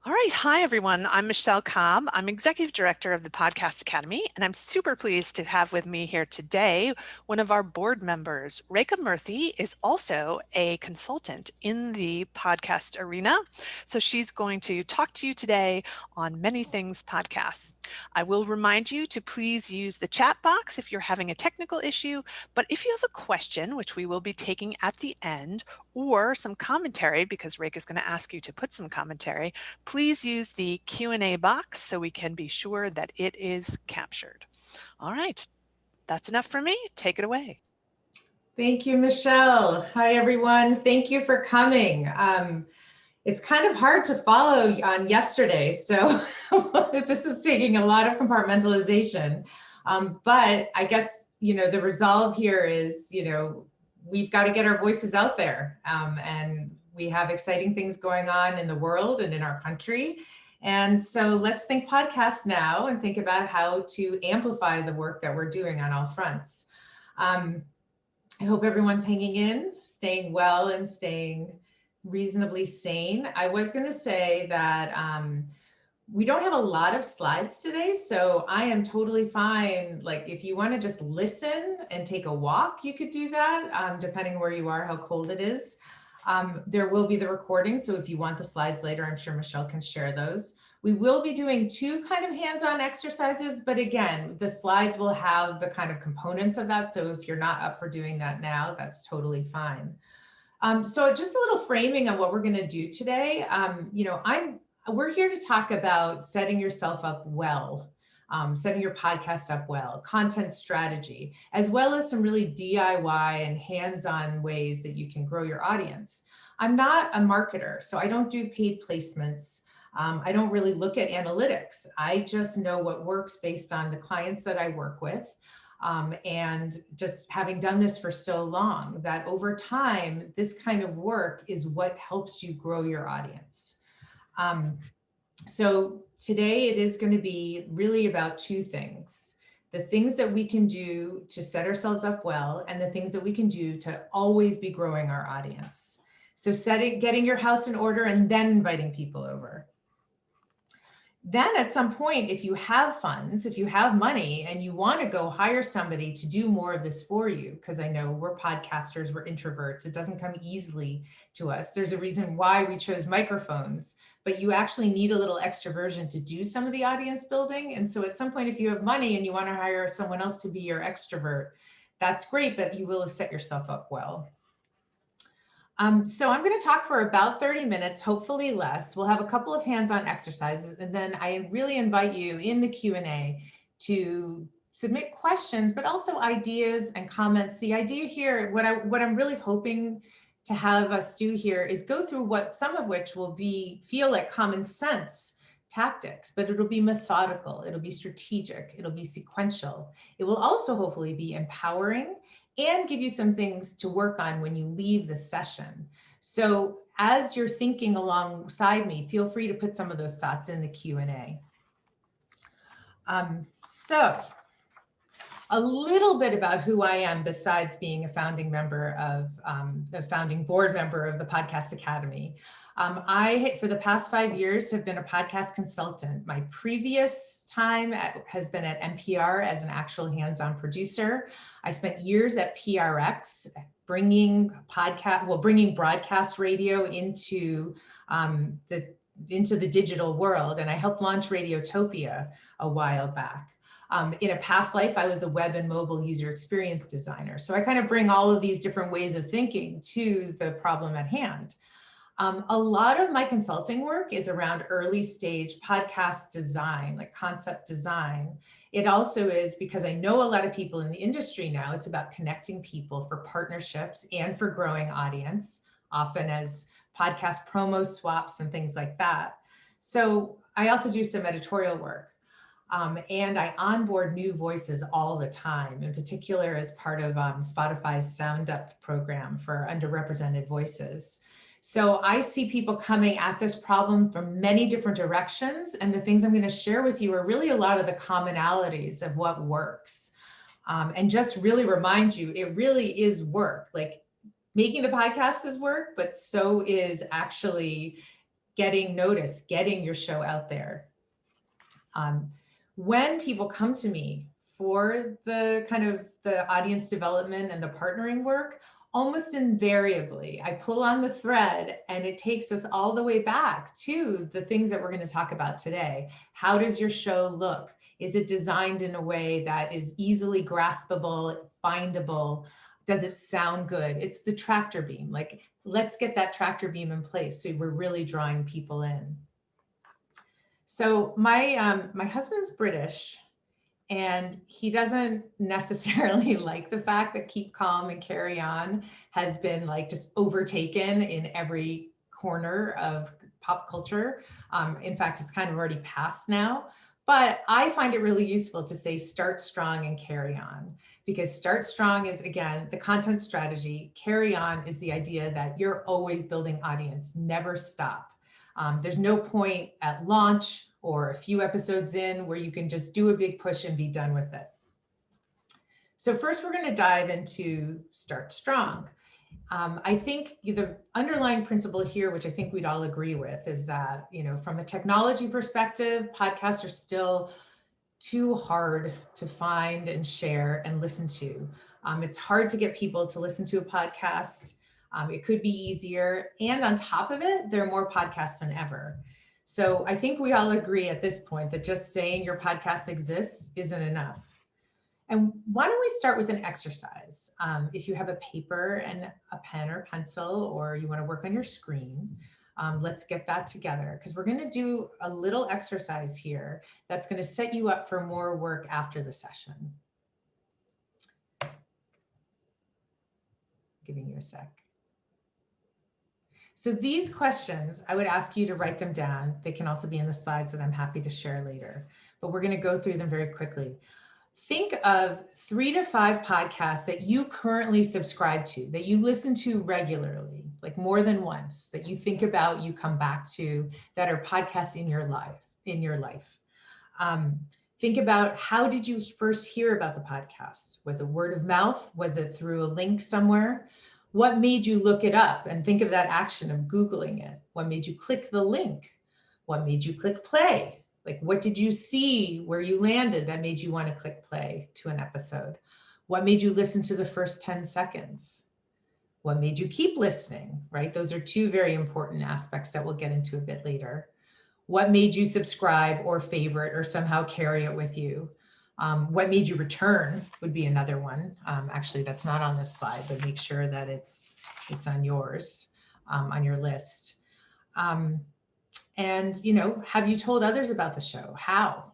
All right. Hi, everyone. I'm Michelle Cobb. I'm Executive Director of the Podcast Academy, and I'm super pleased to have with me here today one of our board members. Rekha Murthy is also a consultant in the podcast arena. So she's going to talk to you today on many things podcasts. I will remind you to please use the chat box if you're having a technical issue, but if you have a question, which we will be taking at the end, or some commentary, because Rekha is going to ask you to put some commentary, please use the Q&A box so we can be sure that it is captured. All right, that's enough for me. Take it away. Thank you, Michelle. Hi, everyone. Thank you for coming. It's kind of hard to follow on yesterday, so this is taking a lot of compartmentalization. But I guess, the resolve here is, we've got to get our voices out there, and we have exciting things going on in the world and in our country. And so let's think podcasts now and think about how to amplify the work that we're doing on all fronts. I hope everyone's hanging in, staying well, and staying reasonably sane. I was going to say that we don't have a lot of slides today, so I am totally fine. Like, if you want to just listen and take a walk, you could do that, depending where you are, how cold it is. There will be the recording, so if you want the slides later, I'm sure Michelle can share those. We will be doing two kind of hands-on exercises, but again, the slides will have the kind of components of that. So if you're not up for doing that now, that's totally fine. So just a little framing of what we're going to do today. We're here to talk about setting yourself up well, setting your podcast up well, content strategy, as well as some really DIY and hands-on ways that you can grow your audience. I'm not a marketer, so I don't do paid placements. I don't really look at analytics. I just know what works based on the clients that I work with. And just having done this for so long, that over time, this kind of work is what helps you grow your audience. So today it is going to be really about two things: the things that we can do to set ourselves up well, and the things that we can do to always be growing our audience. So getting your house in order, and then inviting people over. Then at some point, if you have funds, if you have money and you want to go hire somebody to do more of this for you, because I know we're podcasters, we're introverts, it doesn't come easily to us. There's a reason why we chose microphones, but you actually need a little extroversion to do some of the audience building. And so at some point, if you have money and you want to hire someone else to be your extrovert, that's great, but you will have set yourself up well. So I'm going to talk for about 30 minutes, hopefully less. We'll have a couple of hands-on exercises, and then I really invite you in the Q&A to submit questions, but also ideas and comments. The idea here, what I'm really hoping to have us do here is go through what some of which will feel like common sense tactics, but it'll be methodical, it'll be strategic, it'll be sequential. It will also hopefully be empowering and give you some things to work on when you leave the session. So as you're thinking alongside me, feel free to put some of those thoughts in the Q&A. So a little bit about who I am, besides being a founding member of the founding board member of the Podcast Academy. I, for the past 5 years, have been a podcast consultant. My previous time has been at NPR as an actual hands-on producer. I spent years at PRX bringing broadcast radio into the digital world, and I helped launch Radiotopia a while back. In a past life, I was a web and mobile user experience designer. So I kind of bring all of these different ways of thinking to the problem at hand. A lot of my consulting work is around early stage podcast design, like concept design. It also is, because I know a lot of people in the industry now, it's about connecting people for partnerships and for growing audience, often as podcast promo swaps and things like that. So I also do some editorial work. And I onboard new voices all the time, in particular as part of Spotify's Sound Up program for underrepresented voices. So I see people coming at this problem from many different directions, and the things I'm going to share with you are really a lot of the commonalities of what works. And just really remind you, it really is work. Like, making the podcast is work, but so is actually getting noticed, getting your show out there. When people come to me for the kind of the audience development and the partnering work, almost invariably, I pull on the thread and it takes us all the way back to the things that we're going to talk about today. How does your show look? Is it designed in a way that is easily graspable, findable? Does it sound good? It's the tractor beam. Like, let's get that tractor beam in place so we're really drawing people in. So my husband's British, and he doesn't necessarily like the fact that Keep Calm and Carry On has been like just overtaken in every corner of pop culture. In fact, it's kind of already past now. But I find it really useful to say start strong and carry on, because start strong is, again, the content strategy. Carry on is the idea that you're always building audience, never stop. There's no point at launch or a few episodes in where you can just do a big push and be done with it. So first, we're going to dive into start strong. I think the underlying principle here, which I think we'd all agree with, is that, from a technology perspective, podcasts are still too hard to find and share and listen to. It's hard to get people to listen to a podcast. It could be easier. And on top of it, there are more podcasts than ever. So I think we all agree at this point that just saying your podcast exists isn't enough. And why don't we start with an exercise? If you have a paper and a pen or pencil, or you want to work on your screen, let's get that together, because we're going to do a little exercise here that's going to set you up for more work after the session. Giving you a sec. So these questions, I would ask you to write them down. They can also be in the slides that I'm happy to share later, but we're going to go through them very quickly. Think of 3 to 5 podcasts that you currently subscribe to, that you listen to regularly, like more than once, that you think about, you come back to, that are podcasts in your life. Think about, how did you first hear about the podcast? Was it word of mouth? Was it through a link somewhere? What made you look it up? And think of that action of Googling it. What made you click the link? What made you click play? Like, what did you see where you landed that made you want to click play to an episode? What made you listen to the first 10 seconds? What made you keep listening, right? Those are 2 very important aspects that we'll get into a bit later. What made you subscribe or favorite or somehow carry it with you? What made you return would be another one. Actually, that's not on this slide, but make sure that it's on yours, on your list. And, have you told others about the show? How?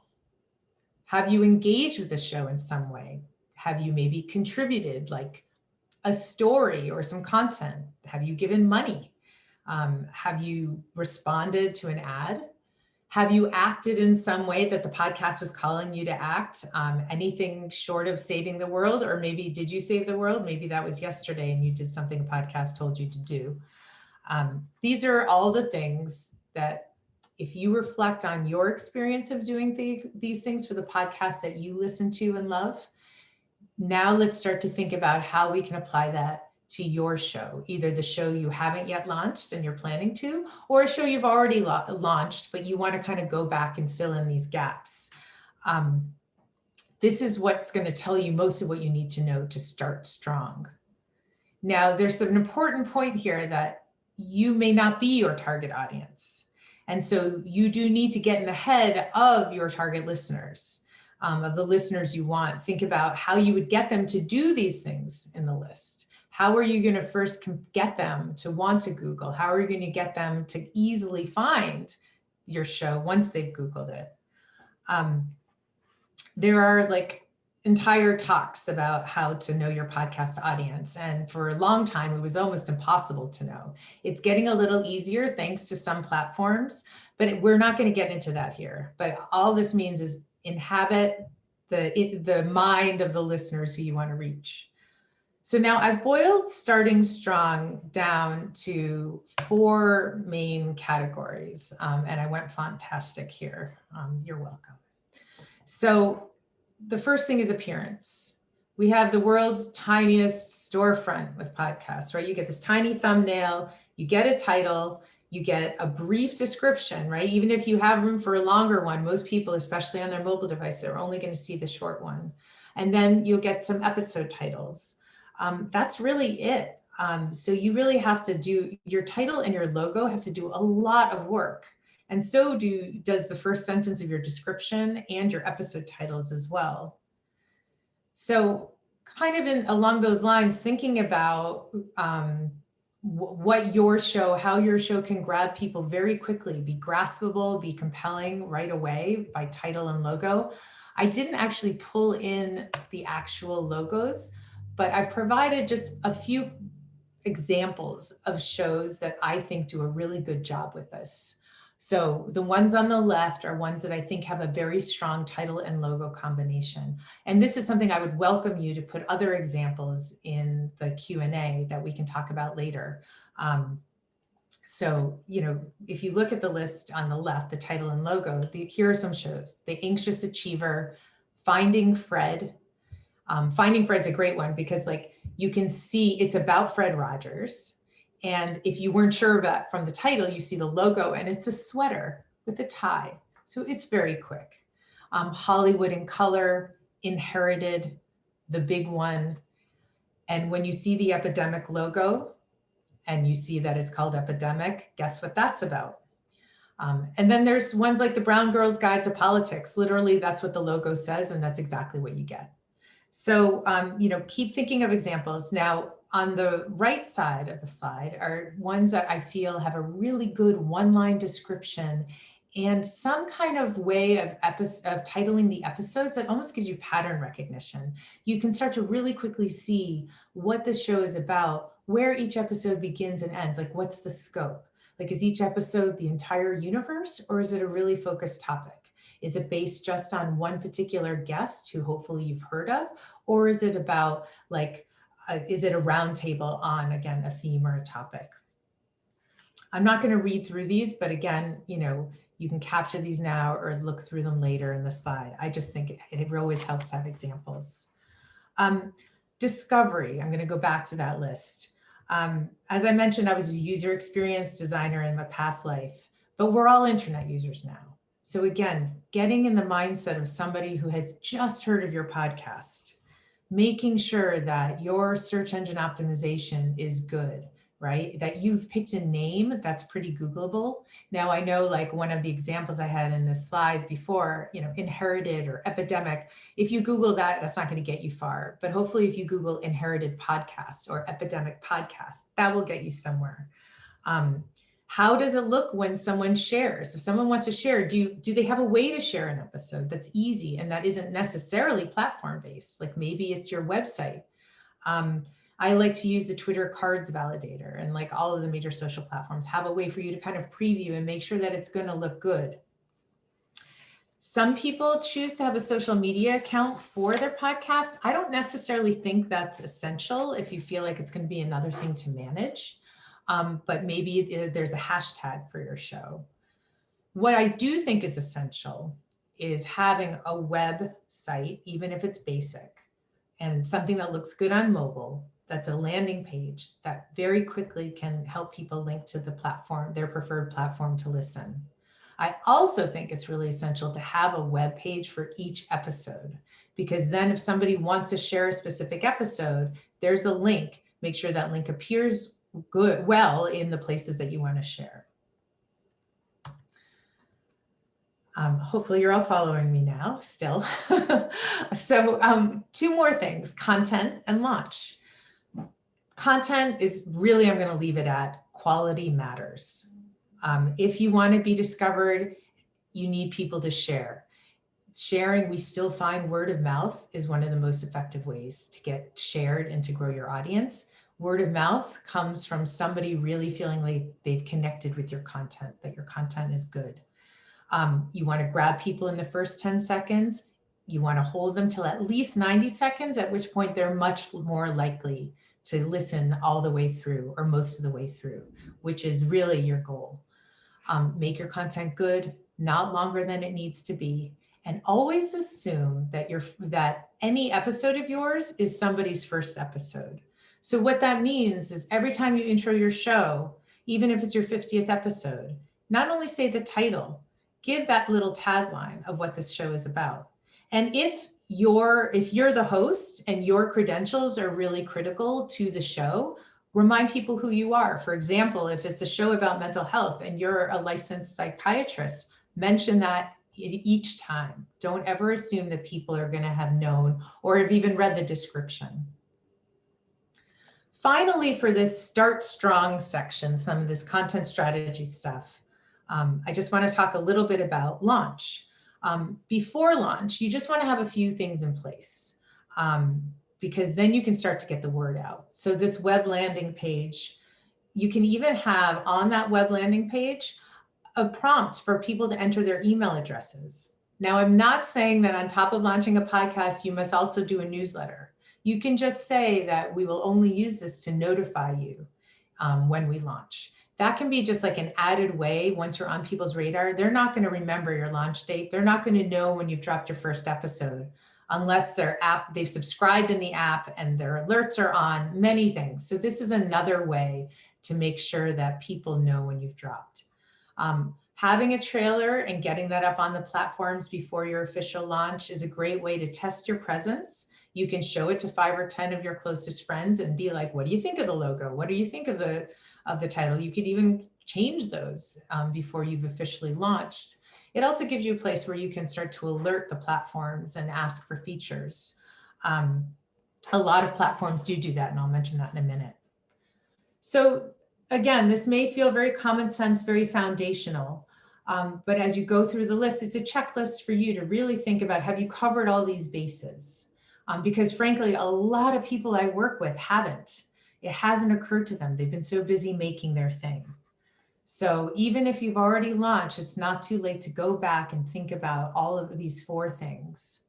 Have you engaged with the show in some way? Have you maybe contributed, like a story or some content? Have you given money? Have you responded to an ad? Have you acted in some way that the podcast was calling you to act? Anything short of saving the world? Or maybe did you save the world? Maybe that was yesterday and you did something a podcast told you to do. These are all the things that, if you reflect on your experience of doing these things for the podcasts that you listen to and love, now let's start to think about how we can apply that to your show, either the show you haven't yet launched and you're planning to, or a show you've already launched, but you want to kind of go back and fill in these gaps. This is what's going to tell you most of what you need to know to start strong. Now, there's an important point here that you may not be your target audience. And so you do need to get in the head of your target listeners, of the listeners you want. Think about how you would get them to do these things in the list. How are you going to first get them to want to Google? How are you going to get them to easily find your show once they've Googled it? There are entire talks about how to know your podcast audience. And for a long time, it was almost impossible to know. It's getting a little easier thanks to some platforms, but we're not going to get into that here. But all this means is inhabit the mind of the listeners who you want to reach. So now I've boiled starting strong down to 4 main categories. And I went fantastic here. You're welcome. So the first thing is appearance. We have the world's tiniest storefront with podcasts, right? You get this tiny thumbnail, you get a title, You get a brief description, right? Even if you have room for a longer one, most people, especially on their mobile device, are only going to see the short one. And then you'll get some episode titles. That's really it. So you really have to do, your title and your logo have to do a lot of work. And so does the first sentence of your description and your episode titles as well. So kind of along those lines, thinking about what your show, how your show can grab people very quickly, be graspable, be compelling right away by title and logo. I didn't actually pull in the actual logos, but I've provided just a few examples of shows that I think do a really good job with this. So the ones on the left are ones that I think have a very strong title and logo combination. And this is something I would welcome you to put other examples in the Q&A that we can talk about later. So, if you look at the list on the left, the title and logo, here are some shows: The Anxious Achiever, Finding Fred. Finding Fred's a great one because you can see it's about Fred Rogers. And if you weren't sure of that from the title, you see the logo and it's a sweater with a tie. So it's very quick. Hollywood in Color, Inherited, the big one. And when you see the Epidemic logo and you see that it's called Epidemic, guess what that's about? And then there's ones like The Brown Girl's Guide to Politics. Literally, that's what the logo says, and that's exactly what you get. So, keep thinking of examples. Now, on the right side of the slide are ones that I feel have a really good one-line description and some kind of way of titling the episodes that almost gives you pattern recognition. You can start to really quickly see what the show is about, where each episode begins and ends, like what's the scope? Like, is each episode the entire universe, or is it a really focused topic? Is it based just on one particular guest who hopefully you've heard of? Or is it about is it a roundtable on, again, a theme or a topic? I'm not going to read through these, but again, you can capture these now or look through them later in the slide. I just think it always helps to have examples. Discovery, I'm going to go back to that list. As I mentioned, I was a user experience designer in my past life, but we're all internet users now. So again, getting in the mindset of somebody who has just heard of your podcast, making sure that your search engine optimization is good, right? That you've picked a name that's pretty Googleable. Now I know, like one of the examples I had in this slide before, Inherited or Epidemic, if you Google that, that's not going to get you far. But hopefully if you Google Inherited Podcast or Epidemic Podcast, that will get you somewhere. How does it look when someone shares? If someone wants to share, do they have a way to share an episode that's easy and that isn't necessarily platform-based? Like maybe it's your website. I like to use the Twitter cards validator, and like all of the major social platforms have a way for you to kind of preview and make sure that it's going to look good. Some people choose to have a social media account for their podcast. I don't necessarily think that's essential if you feel like it's going to be another thing to manage. But maybe there's a hashtag for your show. What I do think is essential is having a website, even if it's basic, and something that looks good on mobile, that's a landing page that very quickly can help people link to the platform, their preferred platform to listen. I also think it's really essential to have a web page for each episode, because then if somebody wants to share a specific episode, there's a link. Make sure that link appears well in the places that you want to share. Hopefully you're all following me now still. So two more things: content and launch. Content is really, I'm going to leave it at quality matters. If you want to be discovered, you need people to share. Sharing, we still find word of mouth is one of the most effective ways to get shared and to grow your audience. Word of mouth comes from somebody really feeling like they've connected with your content, that your content is good. You want to grab people in the first 10 seconds. You want to hold them till at least 90 seconds, at which point they're much more likely to listen all the way through or most of the way through, which is really your goal. Make your content good, not longer than it needs to be. And always assume that any episode of yours is somebody's first episode. So what that means is every time you intro your show, even if it's your 50th episode. Not only say the title, give that little tagline of what this show is about. And if you're the host and your credentials are really critical to the show, remind people who you are. For example, if it's a show about mental health and you're a licensed psychiatrist, mention that each time. Don't ever assume that people are going to have known or have even read the description. Finally, for this start strong section, some of this content strategy stuff, I just want to talk a little bit about launch. Before launch, you just want to have a few things in place because then you can start to get the word out. So this web landing page, you can even have on that web landing page a prompt for people to enter their email addresses. Now, I'm not saying that on top of launching a podcast, you must also do a newsletter. You can just say that we will only use this to notify you when we launch. That can be just like an added way once you're on people's radar. They're not going to remember your launch date. They're not going to know when you've dropped your first episode unless they've subscribed in the app and their alerts are on, many things. So this is another way to make sure that people know when you've dropped. Having a trailer and getting that up on the platforms before your official launch is a great way to test your presence. You can show it to 5 or 10 of your closest friends and be like, what do you think of the logo? What do you think of the title? You could even change those before you've officially launched. It also gives you a place where you can start to alert the platforms and ask for features. A lot of platforms do that, and I'll mention that in a minute. So again, this may feel very common sense, very foundational, but as you go through the list, it's a checklist for you to really think about, have you covered all these bases? Because frankly, a lot of people I work with haven't. It hasn't occurred to them. They've been so busy making their thing. So even if you've already launched, it's not too late to go back and think about all of these 4 things.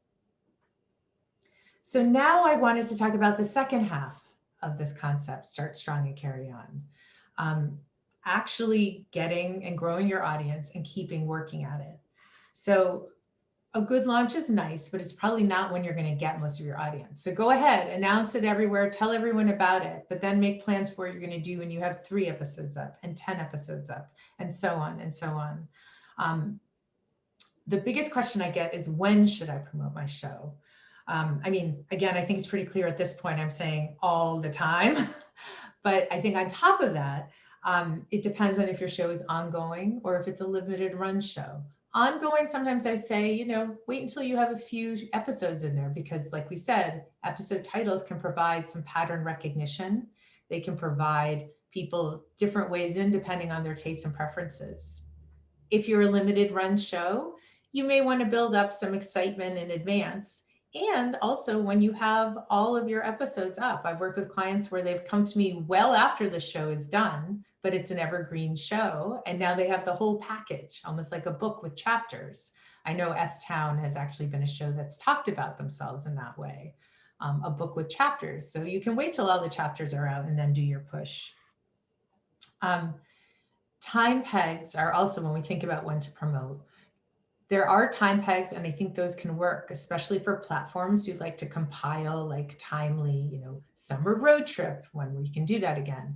So now I wanted to talk about the second half of this concept, start strong and carry on. Actually getting and growing your audience and keeping working at it. So a good launch is nice, but it's probably not when you're going to get most of your audience. So go ahead, announce it everywhere, tell everyone about it, but then make plans for what you're going to do when you have 3 episodes up and 10 episodes up and so on and so on. The biggest question I get is, when should I promote my show? I mean, again, I think it's pretty clear at this point, I'm saying all the time, but I think on top of that, it depends on if your show is ongoing or if it's a limited run show. Ongoing, sometimes I say, wait until you have a few episodes in there, because like we said, episode titles can provide some pattern recognition. They can provide people different ways in depending on their tastes and preferences. If you're a limited run show, you may want to build up some excitement in advance. And also when you have all of your episodes up. I've worked with clients where they've come to me well after the show is done, but it's an evergreen show. And now they have the whole package, almost like a book with chapters. I know S-Town has actually been a show that's talked about themselves in that way, a book with chapters. So you can wait till all the chapters are out and then do your push. Time pegs are also, when we think about when to promote, there are time pegs, and I think those can work, especially for platforms who'd like to compile like timely, summer road trip, when we can do that again,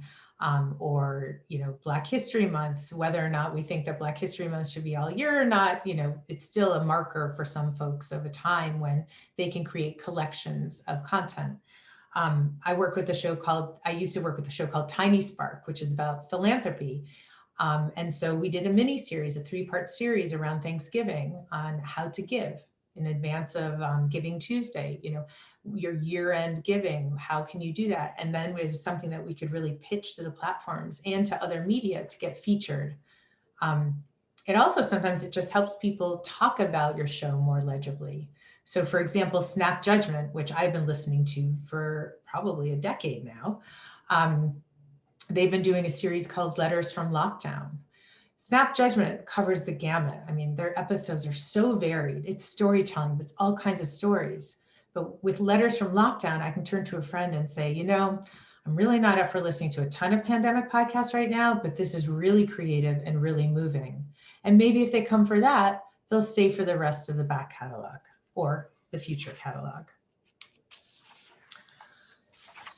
or, Black History Month, whether or not we think that Black History Month should be all year or not, it's still a marker for some folks of a time when they can create collections of content. I used to work with a show called Tiny Spark, which is about philanthropy. And so we did a mini series, a 3-part series around Thanksgiving on how to give in advance of Giving Tuesday, your year-end giving, how can you do that? And then it was something that we could really pitch to the platforms and to other media to get featured. It also, sometimes it just helps people talk about your show more legibly. So for example, Snap Judgment, which I've been listening to for probably a decade now, they've been doing a series called Letters from Lockdown. Snap Judgment covers the gamut. I mean, their episodes are so varied. It's storytelling, it's all kinds of stories. But with Letters from Lockdown, I can turn to a friend and say, I'm really not up for listening to a ton of pandemic podcasts right now, but this is really creative and really moving. And maybe if they come for that, they'll stay for the rest of the back catalog or the future catalog.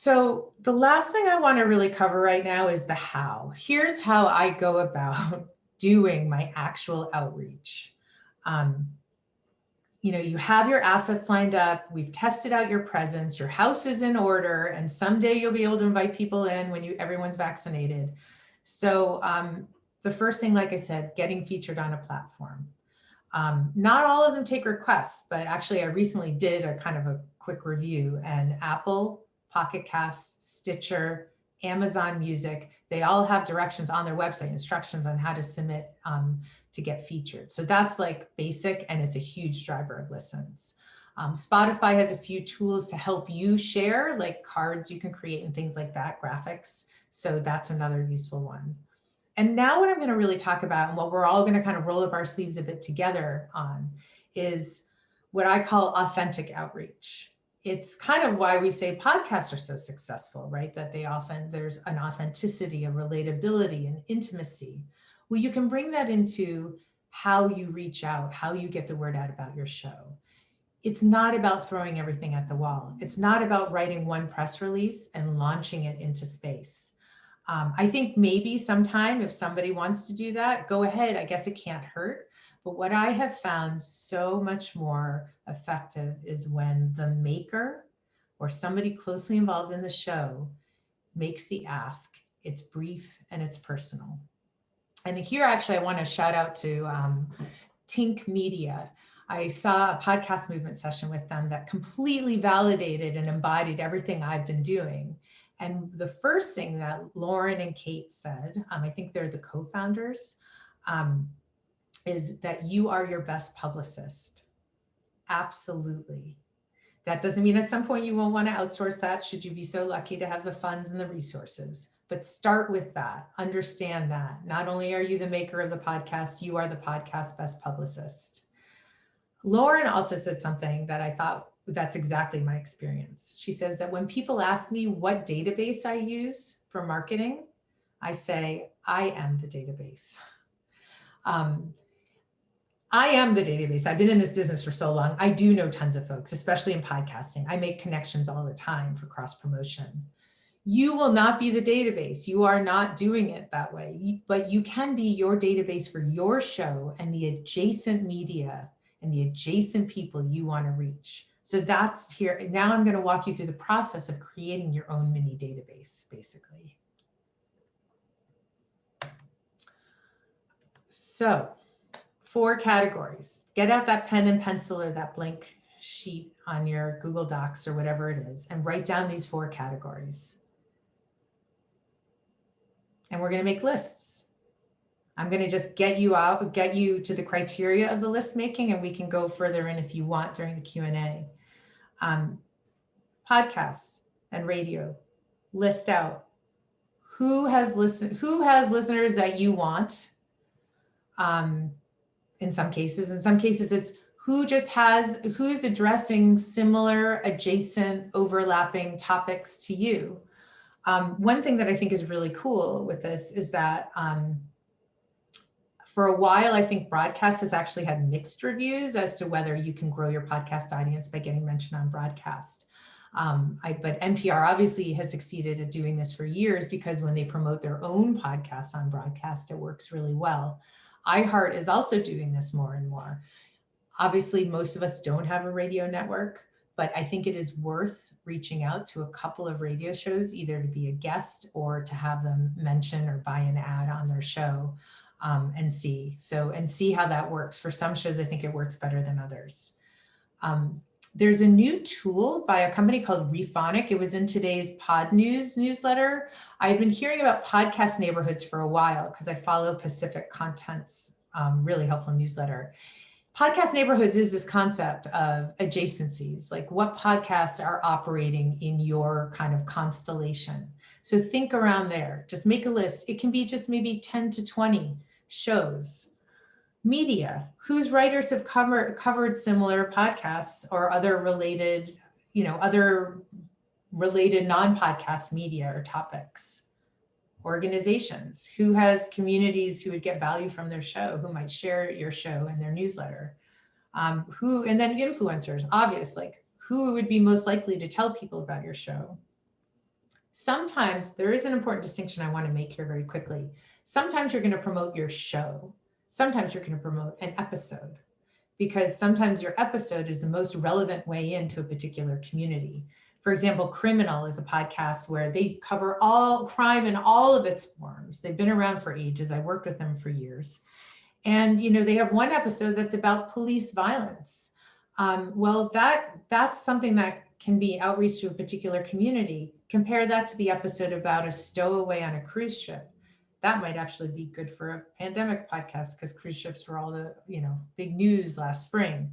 So the last thing I want to really cover right now is the how. Here's how I go about doing my actual outreach. Um, you have your assets lined up. We've tested out your presence. Your house is in order, and someday you'll be able to invite people in when everyone's vaccinated. So the first thing, like I said, getting featured on a platform. Not all of them take requests, but actually I recently did a kind of a quick review, and Apple, Pocket Casts, Stitcher, Amazon Music, they all have directions on their website, instructions on how to submit to get featured. So that's like basic, and it's a huge driver of listens. Spotify has a few tools to help you share, like cards you can create and things like that, graphics. So that's another useful one. And now what I'm going to really talk about, and what we're all going to kind of roll up our sleeves a bit together on, is what I call authentic outreach. It's kind of why we say podcasts are so successful, right? That there's an authenticity, a relatability, an intimacy. Well, you can bring that into how you reach out, how you get the word out about your show. It's not about throwing everything at the wall. It's not about writing one press release and launching it into space. I think maybe sometime if somebody wants to do that, go ahead. I guess it can't hurt. But what I have found so much more effective is when the maker or somebody closely involved in the show makes the ask. It's brief and it's personal. And here, actually, I want to shout out to Tink Media. I saw a podcast movement session with them that completely validated and embodied everything I've been doing. And the first thing that Lauren and Kate said, I think they're the co-founders, is that you are your best publicist. Absolutely. That doesn't mean at some point you won't want to outsource that, should you be so lucky to have the funds and the resources. But start with that. Understand that. Not only are you the maker of the podcast, you are the podcast best publicist. Lauren also said something that I thought, that's exactly my experience. She says that when people ask me what database I use for marketing, I say, I am the database. I am the database. I've been in this business for so long. I do know tons of folks, especially in podcasting. I make connections all the time for cross promotion. You will not be the database. You are not doing it that way, but you can be your database for your show and the adjacent media and the adjacent people you want to reach. So that's here. Now I'm going to walk you through the process of creating your own mini database, basically. So 4 categories. Get out that pen and pencil or that blank sheet on your Google Docs or whatever it is, and write down these 4 categories. And we're going to make lists. I'm going to just get you to the criteria of the list making, and we can go further in if you want during the Q&A. Podcasts and radio, list out who has listeners that you want. In some cases it's who's addressing similar, adjacent, overlapping topics to you. One thing that I think is really cool with this is that for a while, I think broadcast has actually had mixed reviews as to whether you can grow your podcast audience by getting mentioned on broadcast. But NPR obviously has succeeded at doing this for years, because when they promote their own podcasts on broadcast, it works really well. iHeart is also doing this more and more. Obviously, most of us don't have a radio network, but I think it is worth reaching out to a couple of radio shows, either to be a guest or to have them mention or buy an ad on their show, and see how that works. For some shows, I think it works better than others. There's a new tool by a company called Rephonic. It was in today's Pod News newsletter. I've been hearing about podcast neighborhoods for a while because I follow Pacific Content's really helpful newsletter. Podcast neighborhoods is this concept of adjacencies, like what podcasts are operating in your kind of constellation. So think around there, just make a list. It can be just maybe 10 to 20 shows. Media, whose writers have covered similar podcasts or other related non-podcast media or topics. Organizations, who has communities who would get value from their show, who might share your show in their newsletter. And then influencers, obvious, like who would be most likely to tell people about your show. Sometimes there is an important distinction I want to make here very quickly. Sometimes you're going to promote your show. Sometimes you're going to promote an episode, because sometimes your episode is the most relevant way into a particular community. For example, Criminal is a podcast where they cover all crime in all of its forms. They've been around for ages. I worked with them for years. And they have one episode that's about police violence. Well, that's something that can be outreach to a particular community. Compare that to the episode about a stowaway on a cruise ship. That might actually be good for a pandemic podcast, because cruise ships were all the big news last spring.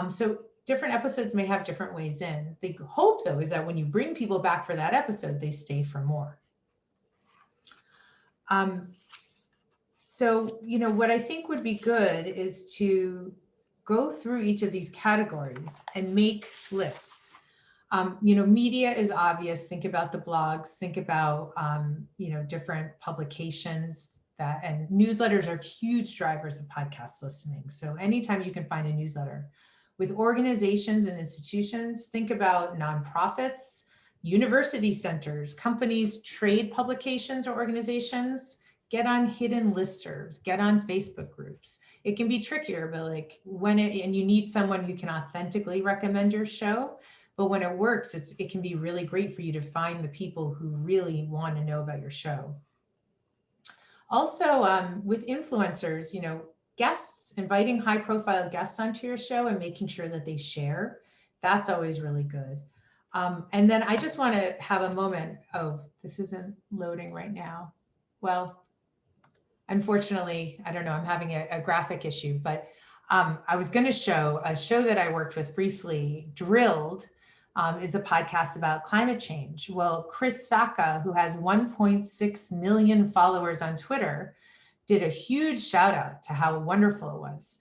So different episodes may have different ways in. The hope, though, is that when you bring people back for that episode, they stay for more. So, what I think would be good is to go through each of these categories and make lists. Media is obvious. Think about the blogs, think about, different publications and newsletters are huge drivers of podcast listening. So anytime you can find a newsletter. With organizations and institutions, think about nonprofits, university centers, companies, trade publications or organizations. Get on hidden listservs, get on Facebook groups. It can be trickier, but and you need someone who can authentically recommend your show. But when it works, it can be really great for you to find the people who really want to know about your show. Also, with influencers, guests, inviting high profile guests onto your show and making sure that they share, that's always really good. And then I just want to have a moment. Oh, this isn't loading right now. Well, unfortunately, I don't know, I'm having a graphic issue, but I was going to show a show that I worked with briefly, Drilled, is a podcast about climate change. Well, Chris Sacca, who has 1.6 million followers on Twitter, did a huge shout out to how wonderful it was.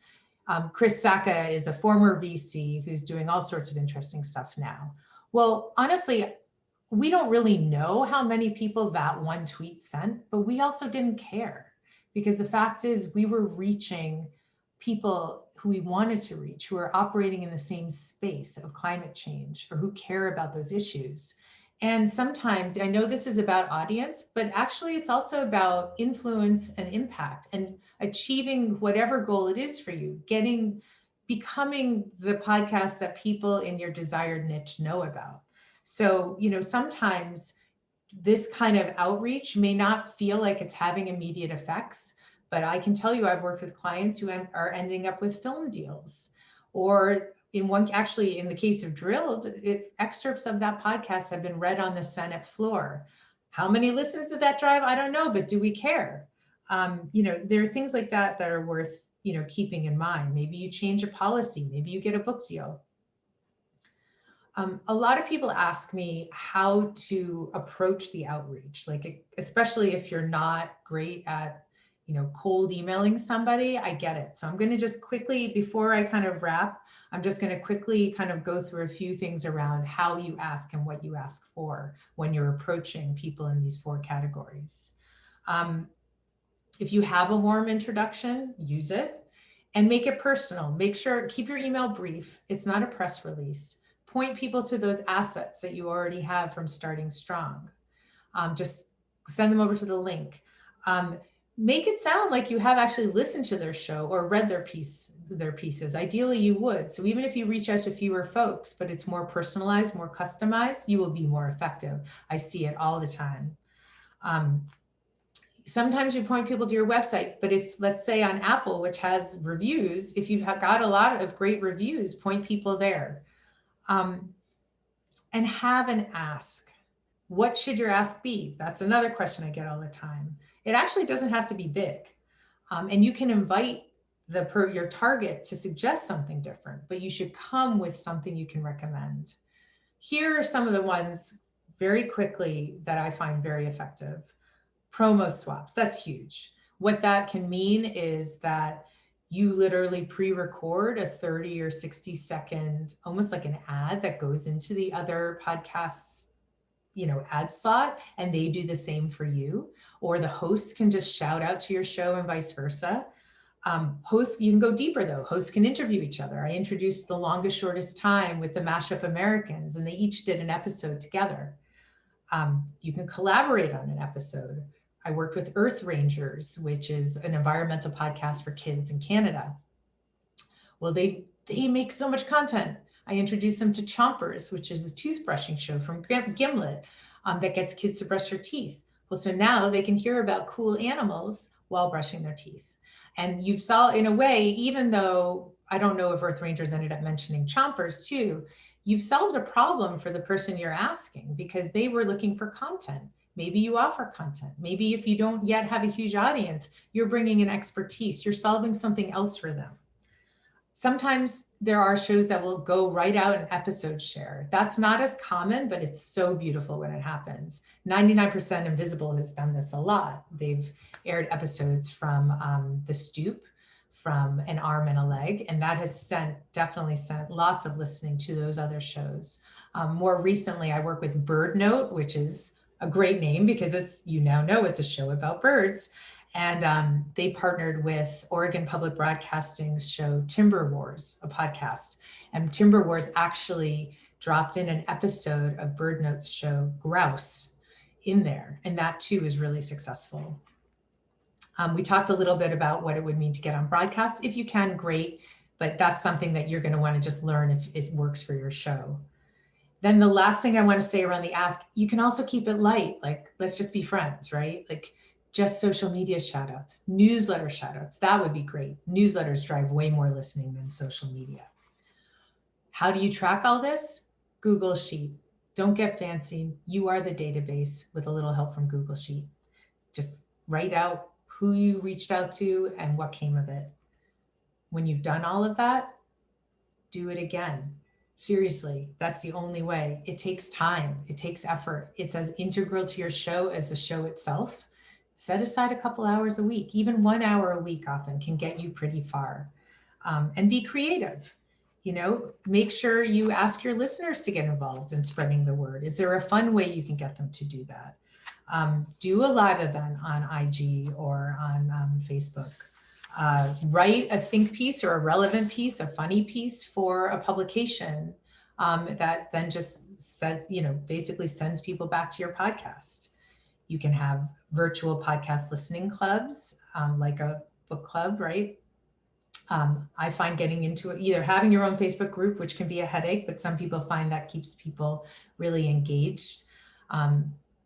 Chris Sacca is a former VC who's doing all sorts of interesting stuff now. Well, honestly, we don't really know how many people that one tweet sent, but we also didn't care, because the fact is we were reaching people who we wanted to reach, who are operating in the same space of climate change or who care about those issues. And sometimes, I know this is about audience, but actually it's also about influence and impact and achieving whatever goal it is for you, becoming the podcast that people in your desired niche know about. So, sometimes this kind of outreach may not feel like it's having immediate effects, but I can tell you I've worked with clients who are ending up with film deals, or in the case of Drilled, excerpts of that podcast have been read on the Senate floor. How many listens did that drive? I don't know, but do we care? There are things like that that are worth, keeping in mind. Maybe you change a policy, maybe you get a book deal. A lot of people ask me how to approach the outreach, especially if you're not great at, cold emailing somebody. I get it. So I'm going to just quickly, before I kind of wrap, I'm just going to quickly kind of go through a few things around how you ask and what you ask for when you're approaching people in these 4 categories. If you have a warm introduction, use it and make it personal. Keep your email brief. It's not a press release. Point people to those assets that you already have from starting strong. Just send them over to the link. Make it sound like you have actually listened to their show or read their pieces. Ideally, you would. So even if you reach out to fewer folks, but it's more personalized, more customized, you will be more effective. I see it all the time. Sometimes you point people to your website, but if, let's say on Apple, which has reviews, if you've got a lot of great reviews, point people there. And have an ask. What should your ask be? That's another question I get all the time. It actually doesn't have to be big. And you can invite your target to suggest something different, but you should come with something you can recommend. Here are some of the ones very quickly that I find very effective. Promo swaps, that's huge. What that can mean is that you literally pre-record a 30 or 60 second, almost like an ad that goes into the other podcasts, ad slot, and they do the same for you. Or the host can just shout out to your show and vice versa. Hosts, you can go deeper though. Hosts can interview each other. I introduced The Longest Shortest Time with the Mashup Americans, and they each did an episode together. You can collaborate on an episode. I worked with Earth Rangers, which is an environmental podcast for kids in Canada. Well, they make so much content. I introduced them to Chompers, which is a toothbrushing show from Gimlet that gets kids to brush their teeth. Well, so now they can hear about cool animals while brushing their teeth. And you've saw, in a way, even though I don't know if Earth Rangers ended up mentioning Chompers too, you've solved a problem for the person you're asking because they were looking for content. Maybe you offer content. Maybe if you don't yet have a huge audience, you're bringing an expertise. You're solving something else for them. Sometimes there are shows that will go right out and episode share. That's not as common, but it's so beautiful when it happens. 99% Invisible has done this a lot. They've aired episodes from The Stoop, from An Arm and a Leg, and that has definitely sent lots of listening to those other shows. More recently, I work with Bird Note, which is a great name because it's, you now know it's a show about birds. And they partnered with Oregon Public Broadcasting's show Timber Wars, a podcast. And Timber Wars actually dropped in an episode of Bird Note's show Grouse in there. And that too is really successful. We talked a little bit about what it would mean to get on broadcast. If you can, great. But that's something that you're going to want to just learn if it works for your show. Then the last thing I want to say around the ask, you can also keep it light. Like, let's just be friends, right? Like, just social media shout outs, newsletter shout outs. That would be great. Newsletters drive way more listening than social media. How do you track all this? Google Sheet. Don't get fancy. You are the database with a little help from Google Sheet. Just write out who you reached out to and what came of it. When you've done all of that, do it again. Seriously, that's the only way. It takes time. It takes effort. It's as integral to your show as the show itself. Set aside a couple hours a week. Even 1 hour a week often can get you pretty far. And be creative. You know, make sure you ask your listeners to get involved in spreading the word. Is there a fun way you can get them to do that? Do a live event on IG or on Facebook. Write a think piece or a relevant piece, a funny piece for a publication that then just said, basically sends people back to your podcast. You can have virtual podcast listening clubs, like a book club, right? I find getting into it, either having your own Facebook group, which can be a headache, but some people find that keeps people really engaged.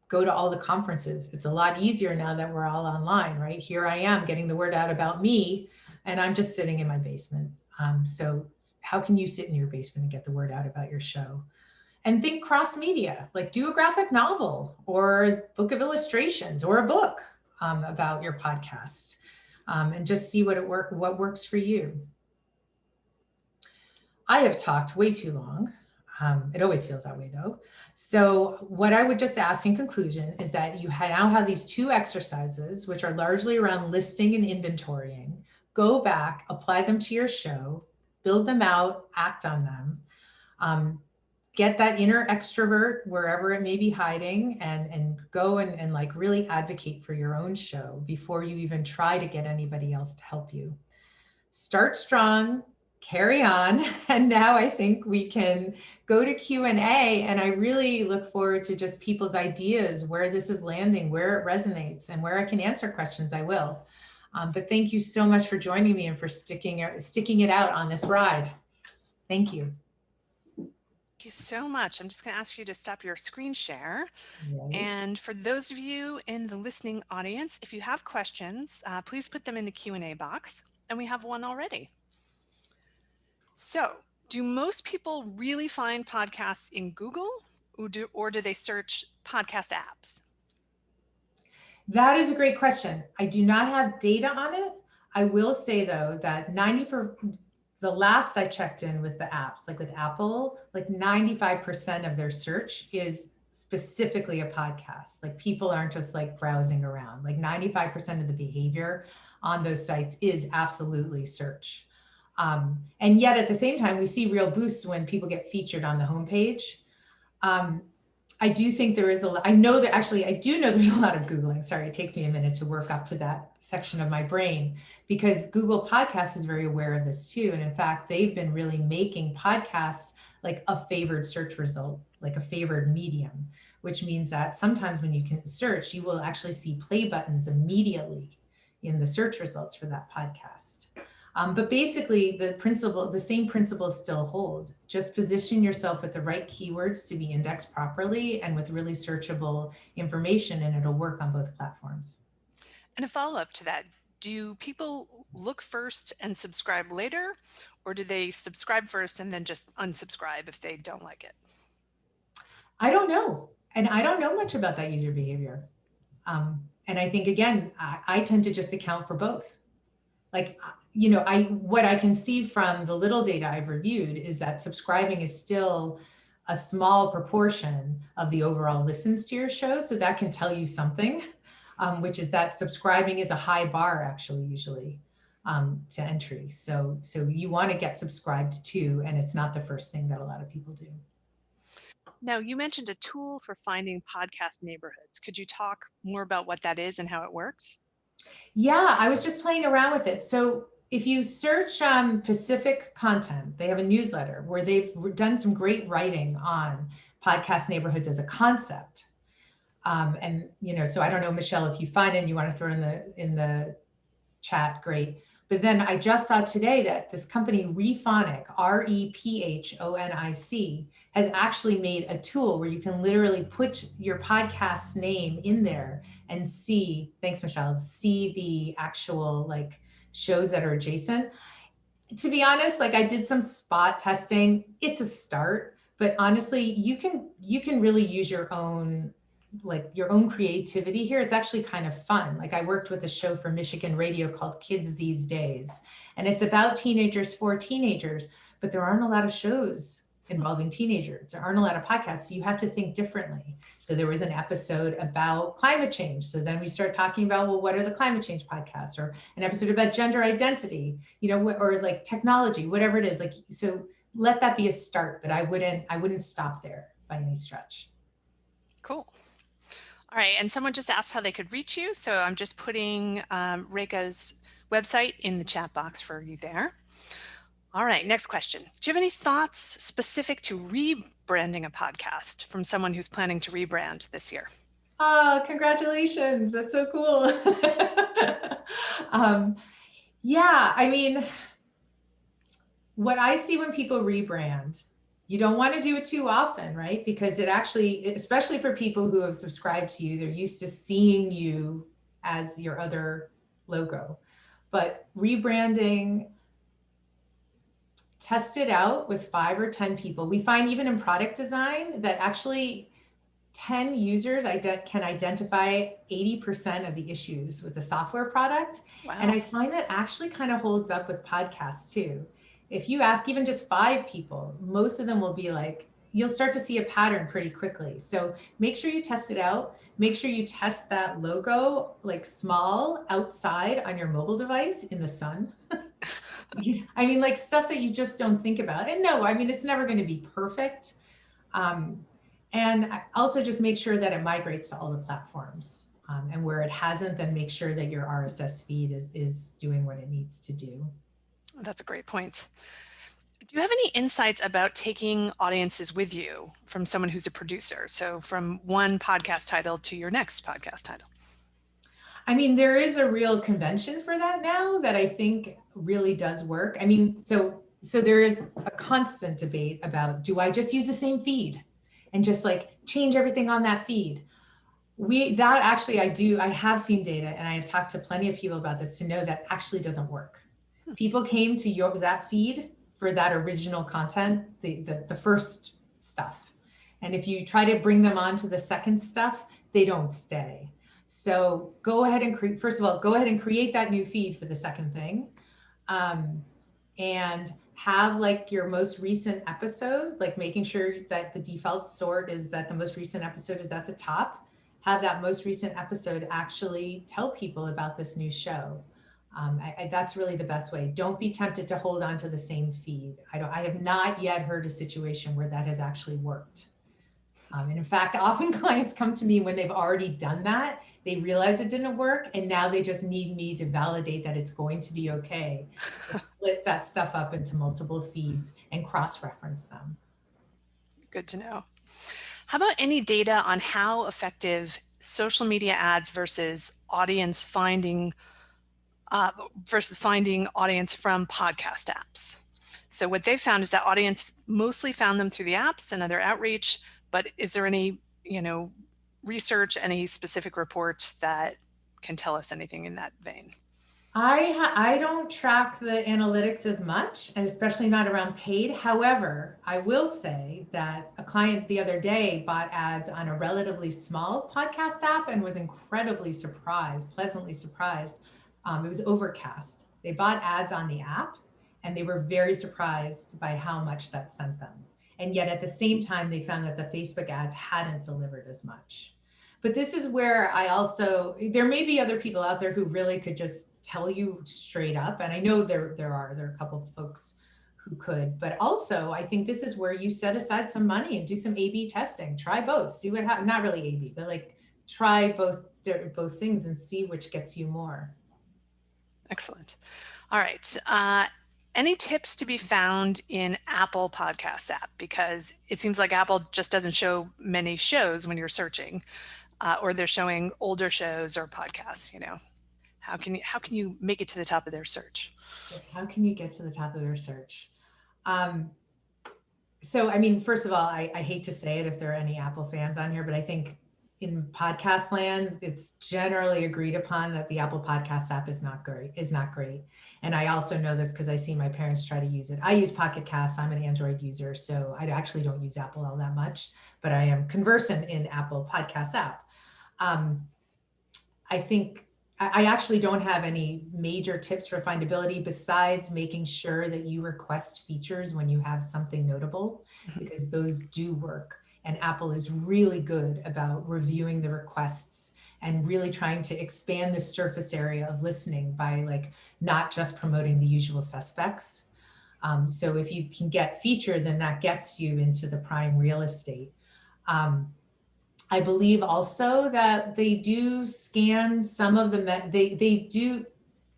Go to all the conferences. It's a lot easier now that we're all online, right? Here I am getting the word out about me, and I'm just sitting in my basement. So how can you sit in your basement and get the word out about your show? And think cross media, like do a graphic novel or a book of illustrations or a book about your podcast, and just see what works for you. I have talked way too long. It always feels that way though. So what I would just ask in conclusion is that you now have these 2 exercises, which are largely around listing and inventorying. Go back, apply them to your show, build them out, act on them. Get that inner extrovert wherever it may be hiding and go and like really advocate for your own show before you even try to get anybody else to help you. Start strong, carry on. And now I think we can go to Q&A, and I really look forward to just people's ideas, where this is landing, where it resonates, and where I can answer questions, I will. But thank you so much for joining me and for sticking it out on this ride. Thank you. Thank you so much. I'm just going to ask you to stop your screen share. Right. And for those of you in the listening audience, if you have questions, please put them in the Q&A box. And we have one already. So, do most people really find podcasts in Google, or do they search podcast apps? That is a great question. I do not have data on it. I will say though that the last I checked in with the apps, like with Apple, like 95% of their search is specifically a podcast. Like people aren't just like browsing around. Like 95% of the behavior on those sites is absolutely search. And yet at the same time, we see real boosts when people get featured on the homepage. I do think there is I do know there's a lot of Googling. Sorry, it takes me a minute to work up to that section of my brain, because Google Podcasts is very aware of this too. And in fact, they've been really making podcasts like a favored search result, like a favored medium, which means that sometimes when you can search, you will actually see play buttons immediately in the search results for that podcast. But basically, the same principles still hold. Just position yourself with the right keywords to be indexed properly and with really searchable information, and it'll work on both platforms. And a follow-up to that, do people look first and subscribe later, or do they subscribe first and then just unsubscribe if they don't like it? I don't know. And I don't know much about that user behavior. And I think, again, I tend to just account for both. Like, what I can see from the little data I've reviewed is that subscribing is still a small proportion of the overall listens to your show. So that can tell you something, which is that subscribing is a high bar, actually, usually, to entry. So you want to get subscribed to, and it's not the first thing that a lot of people do. Now, you mentioned a tool for finding podcast neighborhoods. Could you talk more about what that is and how it works? Yeah, I was just playing around with it. So if you search Pacific Content, they have a newsletter where they've done some great writing on podcast neighborhoods as a concept. And so I don't know, Michelle, if you find it and you want to throw it in the chat, great. But then I just saw today that this company Rephonic, Rephonic, has actually made a tool where you can literally put your podcast's name in there and see, thanks, Michelle, see the actual like shows that are adjacent. To be honest, like I did some spot testing. It's a start, but honestly, you can really use your own creativity here. It's actually kind of fun. Like I worked with a show for Michigan radio called Kids These Days, and it's about teenagers for teenagers, but there aren't a lot of shows involving teenagers. There aren't a lot of podcasts. So you have to think differently. So there was an episode about climate change. So then we start talking about, well, what are the climate change podcasts, or an episode about gender identity, or like technology, whatever it is. Like, so let that be a start, but I wouldn't stop there by any stretch. Cool. All right, and someone just asked how they could reach you. So I'm just putting Rekha's website in the chat box for you there. All right, next question. Do you have any thoughts specific to rebranding a podcast from someone who's planning to rebrand this year? Oh, congratulations. That's so cool. Yeah, I mean, what I see when people rebrand, you don't want to do it too often, right? Because it actually, especially for people who have subscribed to you, they're used to seeing you as your other logo. But rebranding, test it out with 5 or 10 people. We find even in product design that actually 10 users can identify 80% of the issues with the software product. Wow. And I find that actually kind of holds up with podcasts too. If you ask even just 5 people, most of them will be like, you'll start to see a pattern pretty quickly. So make sure you test it out. Make sure you test that logo like small outside on your mobile device in the sun. I mean, like stuff that you just don't think about. And no, I mean, it's never going to be perfect. And also just make sure that it migrates to all the platforms. And where it hasn't, then make sure that your RSS feed is doing what it needs to do. That's a great point. Do you have any insights about taking audiences with you from someone who's a producer? So from one podcast title to your next podcast title? I mean, there is a real convention for that now that I think really does work. I mean, so there is a constant debate about, do I just use the same feed and just like change everything on that feed? I have seen data, and I have talked to plenty of people about this to know that actually doesn't work. People came to that feed for that original content, the first stuff. And if you try to bring them on to the second stuff, they don't stay. So go ahead and create that new feed for the second thing. And have like your most recent episode, like making sure that the default sort is that the most recent episode is at the top. Have that most recent episode actually tell people about this new show. That's really the best way. Don't be tempted to hold on to the same feed. I have not yet heard a situation where that has actually worked. And in fact, often clients come to me when they've already done that. They realize it didn't work, and now they just need me to validate that it's going to be okay to split that stuff up into multiple feeds and cross-reference them. Good to know. How about any data on how effective social media ads versus finding audience from podcast apps? So what they found is that audience mostly found them through the apps and other outreach, but is there any, research, any specific reports that can tell us anything in that vein? I don't track the analytics as much, and especially not around paid. However, I will say that a client the other day bought ads on a relatively small podcast app and was incredibly surprised, pleasantly surprised. It was Overcast. They bought ads on the app and they were very surprised by how much that sent them. And yet at the same time, they found that the Facebook ads hadn't delivered as much. But this is where there may be other people out there who really could just tell you straight up. And I know there are a couple of folks who could, but also I think this is where you set aside some money and do some A/B testing. Try both, see what happens. Not really A/B, but like try both things and see which gets you more. Excellent. All right. Any tips to be found in Apple Podcasts app? Because it seems like Apple just doesn't show many shows when you're searching, or they're showing older shows or podcasts. How can you make it to the top of their search? How can you get to the top of their search? So, I mean, first of all, I hate to say it if there are any Apple fans on here, but I think in podcast land, it's generally agreed upon that the Apple Podcast app is not great. And I also know this because I see my parents try to use it. I use Pocket Casts. I'm an Android user, so I actually don't use Apple all that much, but I am conversant in Apple Podcast app. I think I actually don't have any major tips for findability besides making sure that you request features when you have something notable, because those do work. And Apple is really good about reviewing the requests and really trying to expand the surface area of listening by like not just promoting the usual suspects. So if you can get featured, then that gets you into the prime real estate. I believe also that they do scan some of they do,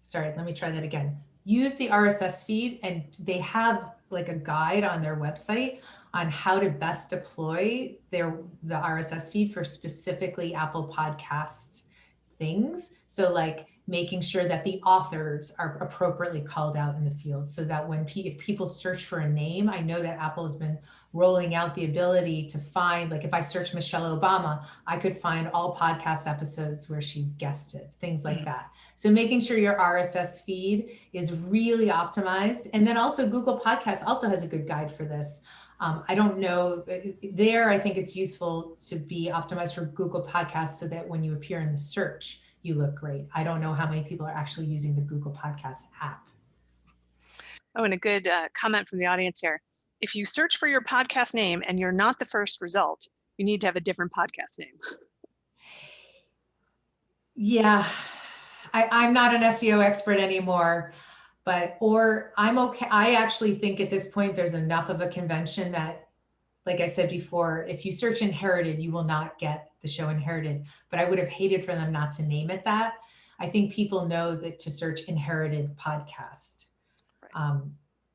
sorry, let me try that again. Use the RSS feed, and they have like a guide on their website on how to best deploy the RSS feed for specifically Apple Podcast things. So like making sure that the authors are appropriately called out in the field, so that when if people search for a name, I know that Apple has been rolling out the ability to find, like if I search Michelle Obama, I could find all podcast episodes where she's guested, things like that. So making sure your RSS feed is really optimized. And then also Google Podcasts also has a good guide for this. I don't know there, I think it's useful to be optimized for Google Podcasts so that when you appear in the search, you look great. I don't know how many people are actually using the Google Podcasts app. Oh, and a good comment from the audience here. If you search for your podcast name and you're not the first result, you need to have a different podcast name. Yeah, I'm not an SEO expert anymore, or I'm okay. I actually think at this point, there's enough of a convention that, like I said before, if you search Inherited, you will not get the show Inherited, but I would have hated for them not to name it that. I think people know that to search Inherited podcast. Right.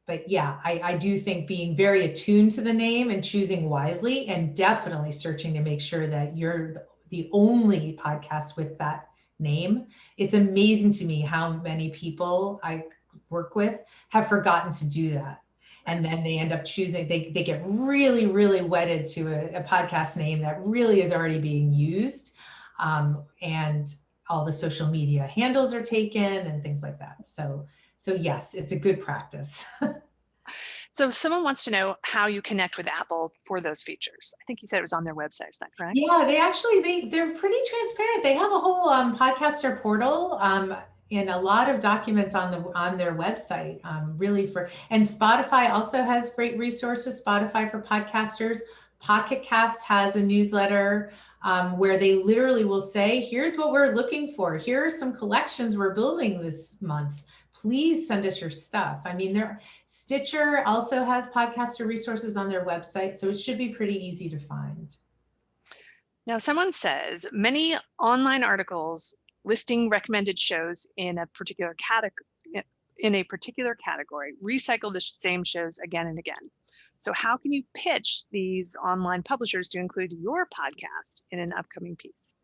But yeah, I do think being very attuned to the name and choosing wisely, and definitely searching to make sure that you're the only podcast with that name. It's amazing to me how many people I work with have forgotten to do that. And then they end up choosing, they get really, really wedded to a podcast name that really is already being used. And all the social media handles are taken and things like that. So yes, it's a good practice. So someone wants to know how you connect with Apple for those features. I think you said it was on their website. Is that correct? Yeah, they're pretty transparent. They have a whole podcaster portal and a lot of documents on their website, really and Spotify also has great resources. Spotify for podcasters. Pocket Casts has a newsletter where they literally will say, here's what we're looking for. Here are some collections we're building this month. Please send us your stuff. I mean, Stitcher also has podcaster resources on their website, so it should be pretty easy to find. Now, someone says many online articles listing recommended shows in a particular category in a particular category, recycle the same shows again and again. So how can you pitch these online publishers to include your podcast in an upcoming piece?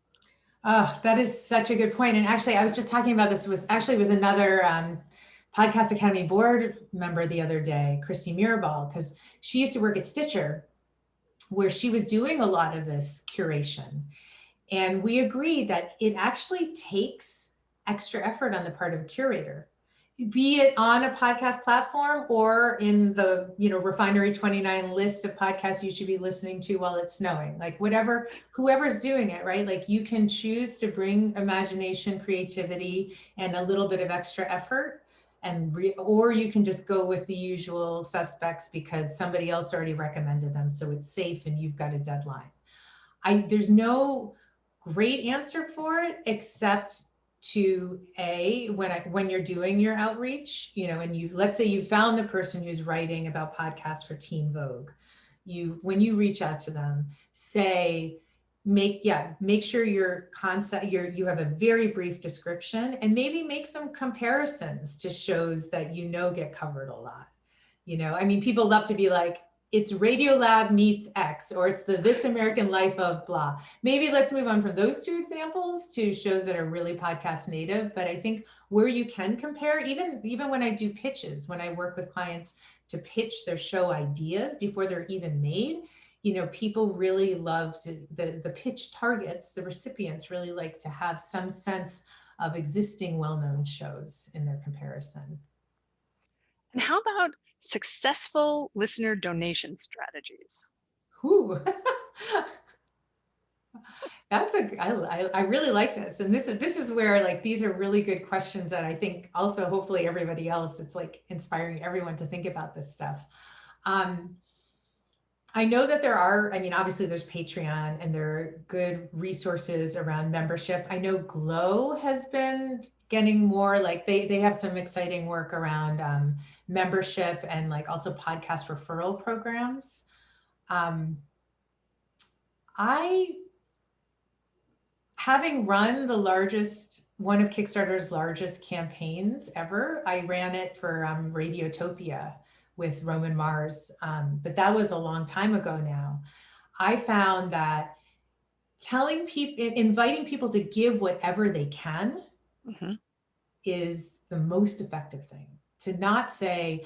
Oh, that is such a good point. And actually, I was just talking about this with another Podcast Academy board member the other day, Christy Mirabal, because she used to work at Stitcher, where she was doing a lot of this curation. And we agreed that it actually takes extra effort on the part of a curator, be it on a podcast platform or in the, Refinery 29 list of podcasts you should be listening to while it's snowing, like whatever, whoever's doing it, right? Like you can choose to bring imagination, creativity, and a little bit of extra effort. Or you can just go with the usual suspects because somebody else already recommended them. So it's safe and you've got a deadline. There's no great answer for it except to when you're doing your outreach, and let's say you found the person who's writing about podcasts for Teen Vogue. When you reach out to them, say, make sure your concept, you have a very brief description, and maybe make some comparisons to shows that get covered a lot. I mean, people love to be like, it's Radiolab meets X, or it's the This American Life of blah. Maybe let's move on from those two examples to shows that are really podcast native. But I think where you can compare, even when I do pitches, when I work with clients to pitch their show ideas before they're even made, people really love the pitch targets, the recipients really like to have some sense of existing well-known shows in their comparison. And how about successful listener donation strategies? Ooh. I really like this. And this is where, like, these are really good questions that I think also, hopefully everybody else, it's like inspiring everyone to think about this stuff. I know that obviously there's Patreon and there are good resources around membership. I know Glow has been getting more, like they have some exciting work around membership and like also podcast referral programs. Having run one of Kickstarter's largest campaigns ever, I ran it for Radiotopia with Roman Mars, but that was a long time ago now. I found that inviting people to give whatever they can is the most effective thing. To not say,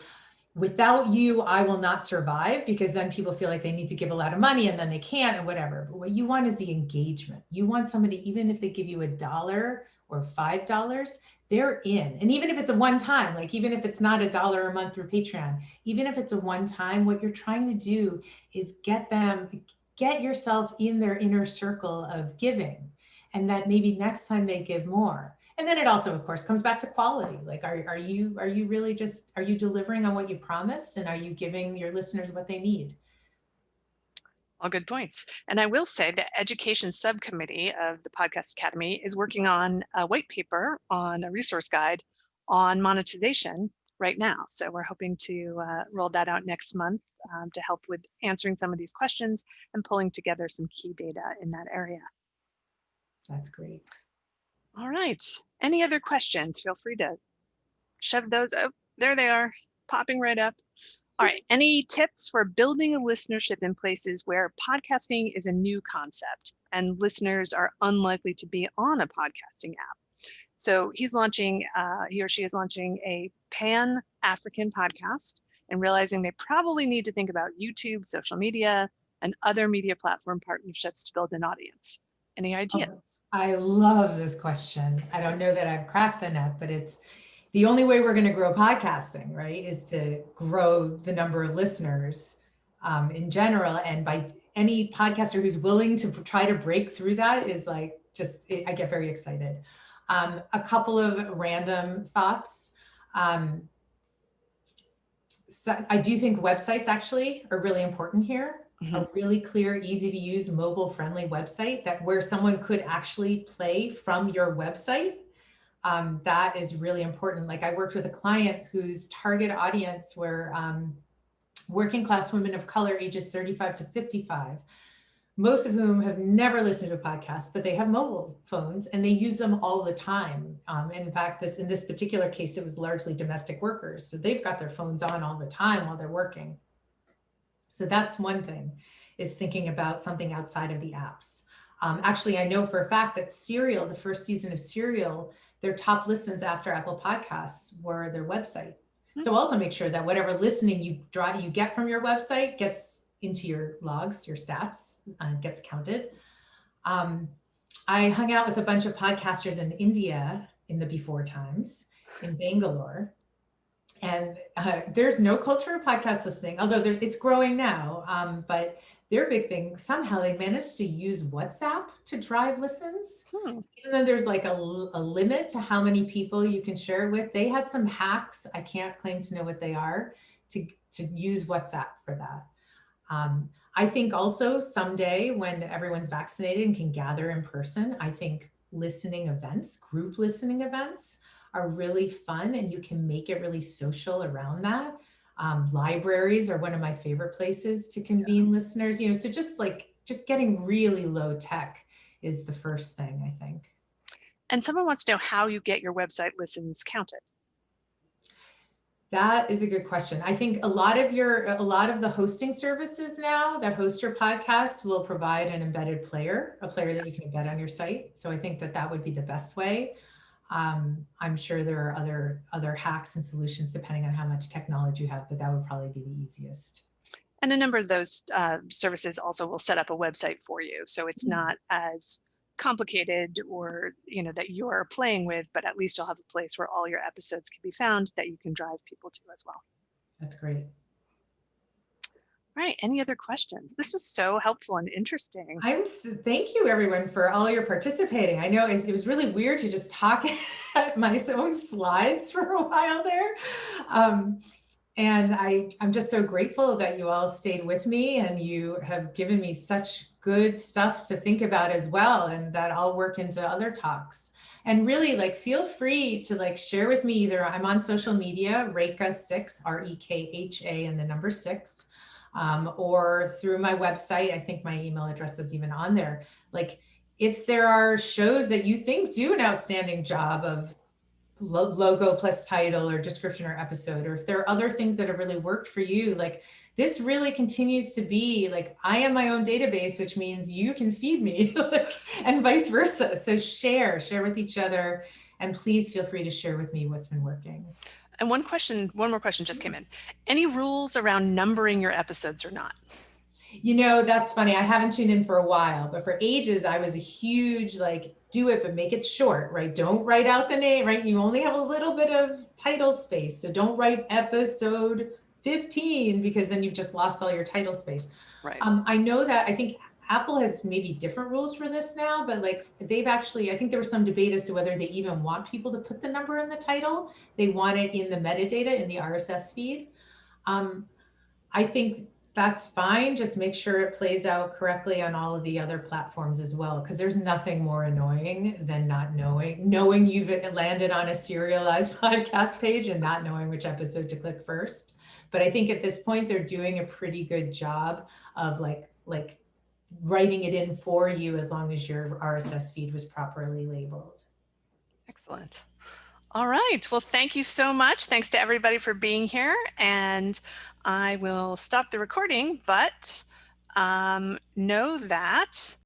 without you, I will not survive, because then people feel like they need to give a lot of money and then they can't and whatever. But what you want is the engagement. You want somebody, even if they give you $1 or $5, they're in. And even if it's a one time, like even if it's not $1 a month through Patreon, even if it's a one time, what you're trying to do is get yourself in their inner circle of giving. And that maybe next time they give more. And then it also, of course, comes back to quality. Like, are you delivering on what you promised, and are you giving your listeners what they need? All good points. And I will say the education subcommittee of the Podcast Academy is working on a white paper on a resource guide on monetization right now. So we're hoping to roll that out next month to help with answering some of these questions and pulling together some key data in that area. That's great. All right. Any other questions? Feel free to shove those up. There they are, popping right up. All right. Any tips for building a listenership in places where podcasting is a new concept and listeners are unlikely to be on a podcasting app? So he or she is launching a Pan-African podcast and realizing they probably need to think about YouTube, social media, and other media platform partnerships to build an audience. Any ideas? I love this question. I don't know that I've cracked the nut, but it's the only way we're going to grow podcasting, right, is to grow the number of listeners in general. And by any podcaster who's willing to try to break through that is like, I get very excited. A couple of random thoughts. So I do think websites actually are really important here. A really clear, easy to use, mobile friendly website where someone could actually play from your website. That is really important. Like, I worked with a client whose target audience were working class women of color, ages 35 to 55. most of whom have never listened to a podcast, but they have mobile phones and they use them all the time. In fact, in this particular case, it was largely domestic workers. So they've got their phones on all the time while they're working. So that's one thing, is thinking about something outside of the apps. Actually, I know for a fact that Serial, the first season of Serial, their top listens after Apple Podcasts were their website. So also make sure that whatever listening you get from your website gets into your logs, your stats, gets counted. I hung out with a bunch of podcasters in India in the before times, in Bangalore. And there's no culture of podcast listening, although it's growing now. But their big thing, somehow they managed to use WhatsApp to drive listens. Even though there's like a limit to how many people you can share it with, they had some hacks. I can't claim to know what they are to use WhatsApp for that. I think also someday when everyone's vaccinated and can gather in person, I think listening events, group listening events, are really fun, and you can make it really social around that. Libraries are one of my favorite places to convene listeners, so just getting really low tech is the first thing, I think. And someone wants to know how you get your website listens counted. That is a good question. I think a lot of the hosting services now that host your podcasts will provide an embedded player, a player that you can embed on your site. So I think that would be the best way. I'm sure there are other hacks and solutions depending on how much technology you have, but that would probably be the easiest. And a number of those services also will set up a website for you. So it's not as complicated or, that you're playing with, but at least you'll have a place where all your episodes can be found that you can drive people to as well. That's great. All right. Any other questions? This was so helpful and interesting. Thank you, everyone, for all your participating. I know it was really weird to just talk at my own slides for a while there. And I'm just so grateful that you all stayed with me, and you have given me such good stuff to think about as well, and that I'll work into other talks. And really, feel free to share with me. Either I'm on social media, Rekha6, REKHA, and the number 6. Or through my website. I think my email address is even on there. If there are shows that you think do an outstanding job of logo plus title or description or episode, or if there are other things that have really worked for you, this really continues to be I am my own database, which means you can feed me and vice versa. So share with each other, and please feel free to share with me what's been working. And one more question just came in. Any rules around numbering your episodes or not? That's funny. I haven't tuned in for a while, but for ages, I was a huge, do it, but make it short, right? Don't write out the name, right? You only have a little bit of title space. So don't write episode 15, because then you've just lost all your title space. Right. I think Apple has maybe different rules for this now, but they've actually, I think there was some debate as to whether they even want people to put the number in the title. They want it in the metadata in the RSS feed. I think that's fine. Just make sure it plays out correctly on all of the other platforms as well, because there's nothing more annoying than not knowing you've landed on a serialized podcast page and not knowing which episode to click first. But I think at this point, they're doing a pretty good job of writing it in for you, as long as your RSS feed was properly labeled. Excellent. All right. Well, thank you so much. Thanks to everybody for being here. And I will stop the recording, but know that